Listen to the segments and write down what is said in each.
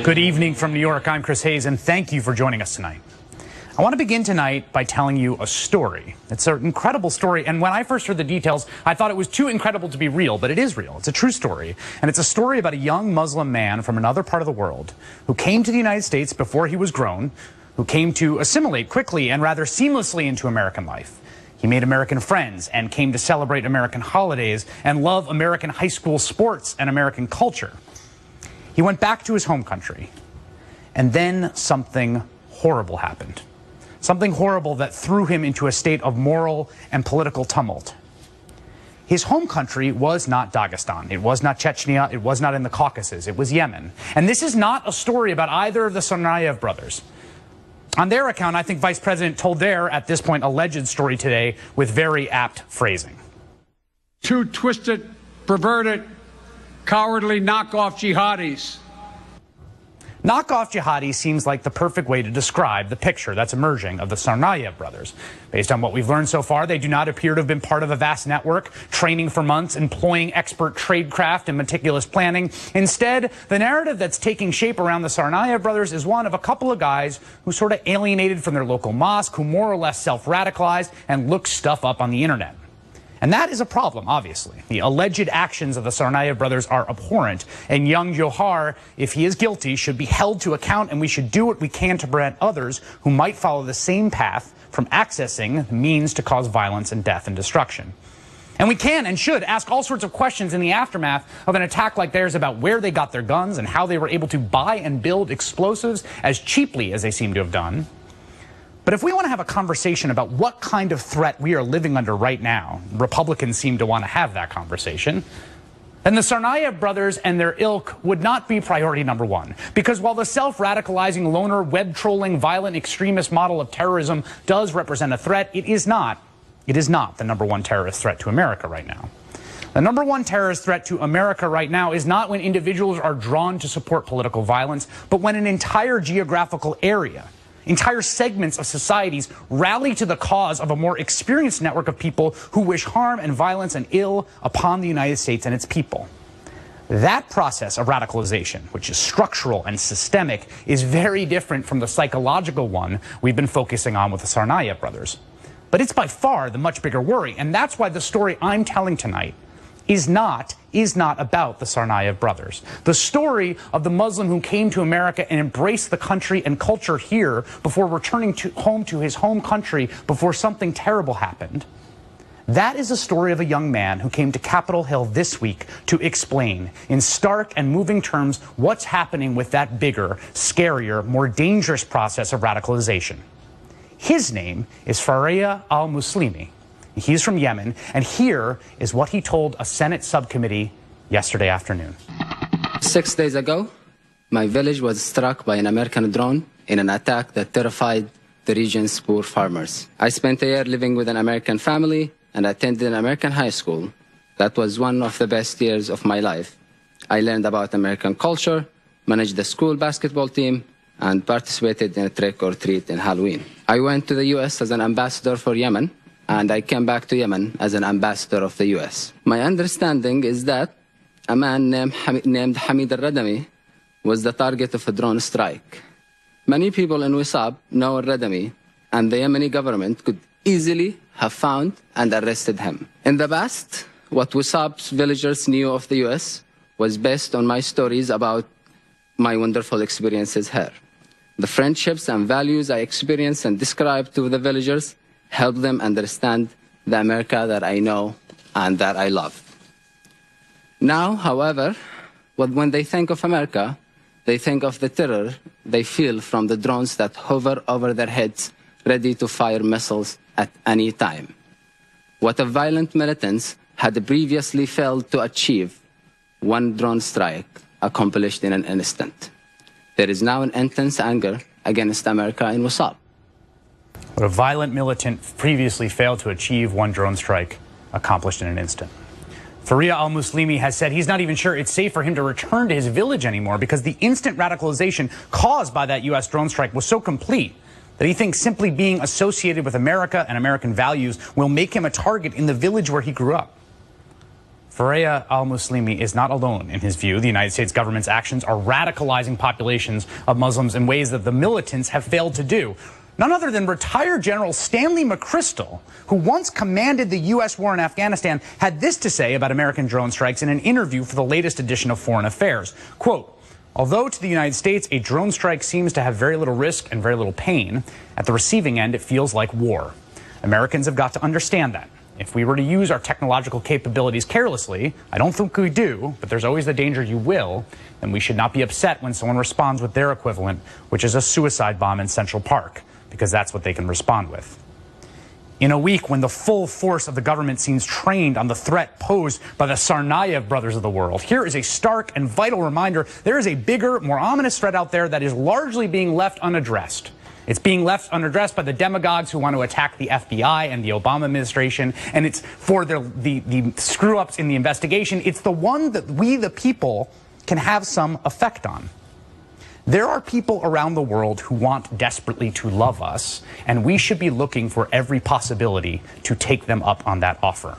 Good evening from New York. I'm Chris Hayes, and thank you for joining us tonight. I want to begin tonight by telling you a story. It's an incredible story, and when I first heard the details, I thought it was too incredible to be real, but it is real. It's a true story, and it's a story about a young Muslim man from another part of the world who came to the United States before he was grown, who came to assimilate quickly and rather seamlessly into American life. He made American friends and came to celebrate American holidays and love American high school sports and American culture. He went back to his home country, and then something horrible happened. Something horrible that threw him into a state of moral and political tumult. His home country was not Dagestan. It was not Chechnya. It was not in the Caucasus. It was Yemen. And this is not a story about either of the Tsarnaev brothers. On their account, I think Vice President told their, at this point, alleged story today with very apt phrasing. Two twisted, perverted, cowardly knockoff jihadis. Knockoff jihadi seems like the perfect way to describe the picture that's emerging of the Tsarnaev brothers. Based on what we've learned so far, they do not appear to have been part of a vast network, training for months, employing expert tradecraft and meticulous planning. Instead, the narrative that's taking shape around the Tsarnaev brothers is one of a couple of guys who sort of alienated from their local mosque, who more or less self-radicalized and looked stuff up on the internet. And that is a problem, obviously. The alleged actions of the Tsarnaev brothers are abhorrent, and young Johar, if he is guilty, should be held to account, and we should do what we can to prevent others who might follow the same path from accessing the means to cause violence and death and destruction. And we can and should ask all sorts of questions in the aftermath of an attack like theirs about where they got their guns and how they were able to buy and build explosives as cheaply as they seem to have done. But if we want to have a conversation about what kind of threat we are living under right now, Republicans seem to want to have that conversation, then the Tsarnaev brothers and their ilk would not be priority number one. Because while the self-radicalizing, loner, web-trolling, violent extremist model of terrorism does represent a threat, it is not the number one terrorist threat to America right now. The number one terrorist threat to America right now is not when individuals are drawn to support political violence, but when an entire geographical area, entire segments of societies rally to the cause of a more experienced network of people who wish harm and violence and ill upon the United States and its people. That process of radicalization, which is structural and systemic, is very different from the psychological one we've been focusing on with the Tsarnaev brothers. But it's by far the much bigger worry, and that's why the story I'm telling tonight is not about the Tsarnaev brothers. The story of the Muslim who came to America and embraced the country and culture here before returning home to his home country before something terrible happened. That is a story of a young man who came to Capitol Hill this week to explain in stark and moving terms what's happening with that bigger, scarier, more dangerous process of radicalization. His name is Faria al-Muslimi. He's from Yemen, and here is what he told a Senate subcommittee yesterday afternoon. 6 days ago, my village was struck by an American drone in an attack that terrified the region's poor farmers. I spent a year living with an American family and attended an American high school. That was one of the best years of my life. I learned about American culture, managed the school basketball team, and participated in a trick or treat in Halloween. I went to the U.S. as an ambassador for Yemen, and I came back to Yemen as an ambassador of the U.S. My understanding is that a man named Hamid al-Radami was the target of a drone strike. Many people in Wisab know al-Radami, and the Yemeni government could easily have found and arrested him. In the past, what Wisab's villagers knew of the U.S. was based on my stories about my wonderful experiences here. The friendships and values I experienced and described to the villagers help them understand the America that I know and that I love. Now, however, when they think of America, they think of the terror they feel from the drones that hover over their heads, ready to fire missiles at any time. What the violent militants had previously failed to achieve, one drone strike accomplished in an instant. There is now an intense anger against America in Wisab. What a violent militant previously failed to achieve, one drone strike accomplished in an instant. Faria al-Muslimi has said he's not even sure it's safe for him to return to his village anymore because the instant radicalization caused by that U.S. drone strike was so complete that he thinks simply being associated with America and American values will make him a target in the village where he grew up. Faria al-Muslimi is not alone in his view. The United States government's actions are radicalizing populations of Muslims in ways that the militants have failed to do. None other than retired General Stanley McChrystal, who once commanded the U.S. war in Afghanistan, had this to say about American drone strikes in an interview for the latest edition of Foreign Affairs. Quote, "Although to the United States a drone strike seems to have very little risk and very little pain, at the receiving end it feels like war. Americans have got to understand that. If we were to use our technological capabilities carelessly, I don't think we do, but there's always the danger you will, then we should not be upset when someone responds with their equivalent, which is a suicide bomb in Central Park, because that's what they can respond with." In a week when the full force of the government seems trained on the threat posed by the Tsarnaev brothers of the world, here is a stark and vital reminder there is a bigger, more ominous threat out there that is largely being left unaddressed. It's being left unaddressed by the demagogues who want to attack the FBI and the Obama administration, and it's for the screw-ups in the investigation. It's the one that we, the people, can have some effect on. There are people around the world who want desperately to love us, and we should be looking for every possibility to take them up on that offer.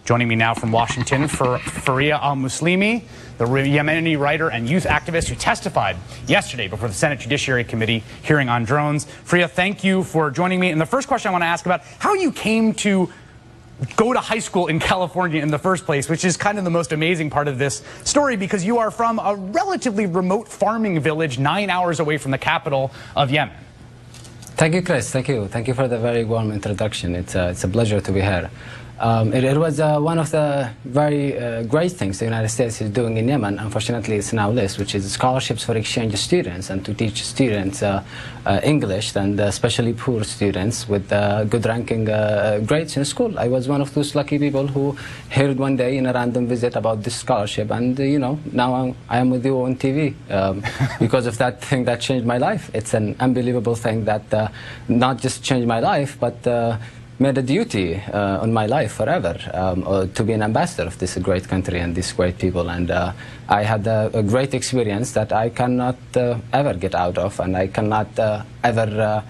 Joining me now from Washington for Faria al-Muslimi, the Yemeni writer and youth activist who testified yesterday before the Senate Judiciary Committee hearing on drones. Faria, thank you for joining me. And the first question I want to ask about how you came to go to high school in California in the first place, which is kind of the most amazing part of this story, because you are from a relatively remote farming village 9 hours away from the capital of Yemen. Thank you, Chris. Thank you. Thank you for the very warm introduction. It's a pleasure to be here. It was one of the very great things the United States is doing in Yemen. Unfortunately, it's now less, which is scholarships for exchange students and to teach students English, and especially poor students with good ranking grades in school. I was one of those lucky people who heard one day in a random visit about this scholarship, and you know, now I am with you on TV because of that thing that changed my life. It's an unbelievable thing that not just changed my life, but made a duty on my life forever to be an ambassador of this great country and these great people. And I had a great experience that I cannot ever get out of, and I cannot ever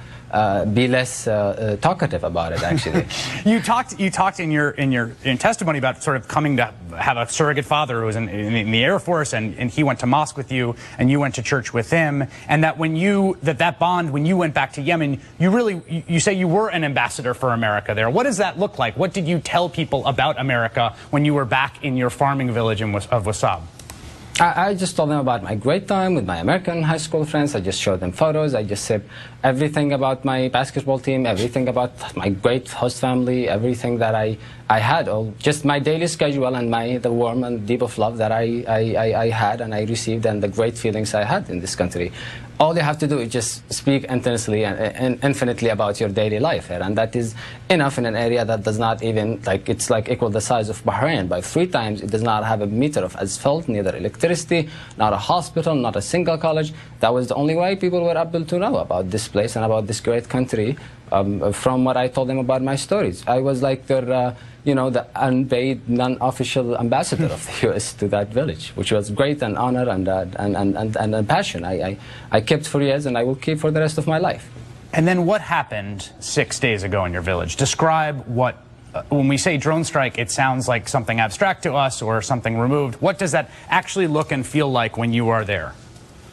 be less talkative about it, actually. You talked in your testimony about sort of coming to have a surrogate father who was in the Air Force, and he went to mosque with you, and you went to church with him, and that when that bond, when you went back to Yemen, you say you were an ambassador for America there. What does that look like? What did you tell people about America when you were back in your farming village of Wasab? I just told them about my great time with my American high school friends. I just showed them photos. I just said everything about my basketball team, everything about my great host family, everything that I had, all just my daily schedule and the warm and deep of love that I had and I received, and the great feelings I had in this country. All you have to do is just speak intensely and infinitely about your daily life here, and that is enough in an area that does not even, it's like equal the size of Bahrain by 3 times. It does not have a meter of asphalt, neither electricity, not a hospital, not a single college. That was the only way people were able to know about this place and about this great country from what I told them about my stories. I was like their the unpaid, non-official ambassador of the U.S. to that village, which was great and honor and passion. I kept for years, and I will keep for the rest of my life. And then what happened 6 days ago in your village? Describe what, when we say drone strike, it sounds like something abstract to us or something removed. What does that actually look and feel like when you are there?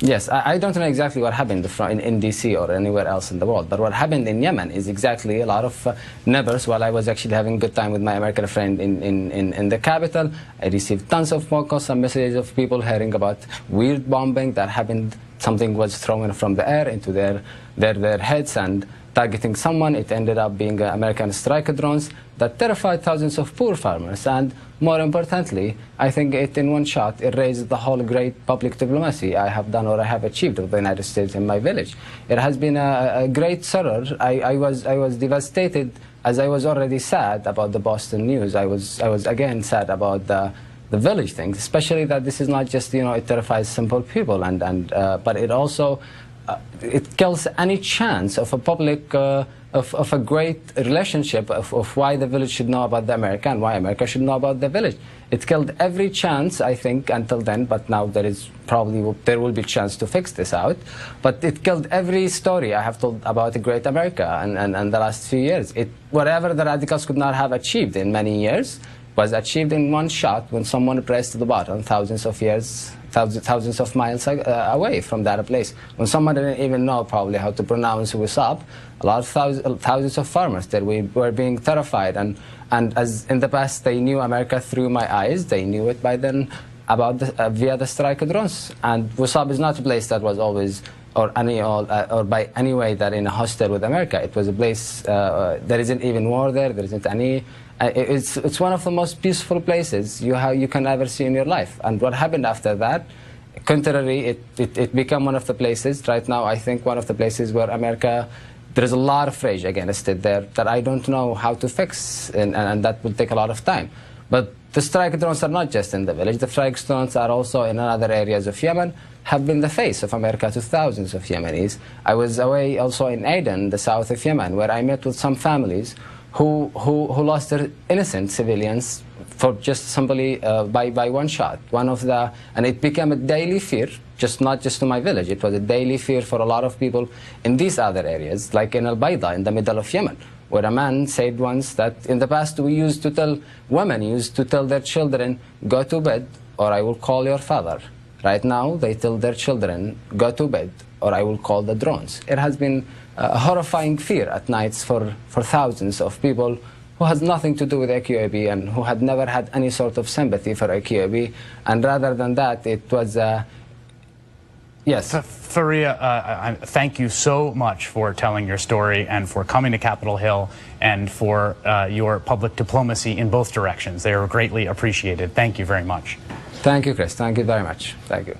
Yes, I don't know exactly what happened in D.C. or anywhere else in the world, but what happened in Yemen is exactly a lot of neighbors. While I was actually having a good time with my American friend in the capital, I received tons of phone calls and messages of people hearing about weird bombing that happened. Something was thrown from the air into their heads and targeting someone. It ended up being American strike drones that terrified thousands of poor farmers. And more importantly, I think in one shot, it raised the whole great public diplomacy I have done or I have achieved with the United States in my village. It has been a great sorrow. I was devastated, as I was already sad about the Boston news. I was again sad about the village thing, especially that this is not just, it terrifies simple people, but it also it kills any chance of a public of a great relationship of why the village should know about the America and why America should know about the village. It killed every chance, I think, until then, but now there will be a chance to fix this out. But it killed every story I have told about a great America and the last few years. Whatever the radicals could not have achieved in many years, was achieved in one shot when someone pressed the button thousands of miles away from that place. When someone didn't even know probably how to pronounce WhatsApp, a lot of thousands of farmers that were being terrified. And as in the past they knew America through my eyes, they knew it by then about via the strike drones. And WhatsApp is not a place that was always or by any way that in a hostile with America. It was a place, there isn't even war there, there isn't any, it's one of the most peaceful places you can ever see in your life. And what happened after that, contrary, it became one of the places, right now I think one of the places where America, there is a lot of rage against it there that I don't know how to fix, and that will take a lot of time. But the strike drones are not just in the village, the strike drones are also in other areas of Yemen, have been the face of America to thousands of Yemenis. I was away also in Aden, the south of Yemen, where I met with some families who lost their innocent civilians for just simply by one shot. And it became a daily fear, not just to my village, it was a daily fear for a lot of people in these other areas, like in Al-Bayda, in the middle of Yemen, where a man said once that in the past women used to tell their children, go to bed or I will call your father. Right now, they tell their children, go to bed, or I will call the drones. It has been a horrifying fear at nights for thousands of people who has nothing to do with AQAP and who had never had any sort of sympathy for AQAP. And rather than that, it was, yes. Faria, thank you so much for telling your story and for coming to Capitol Hill and for your public diplomacy in both directions. They are greatly appreciated. Thank you very much. Thank you, Chris. Thank you very much. Thank you.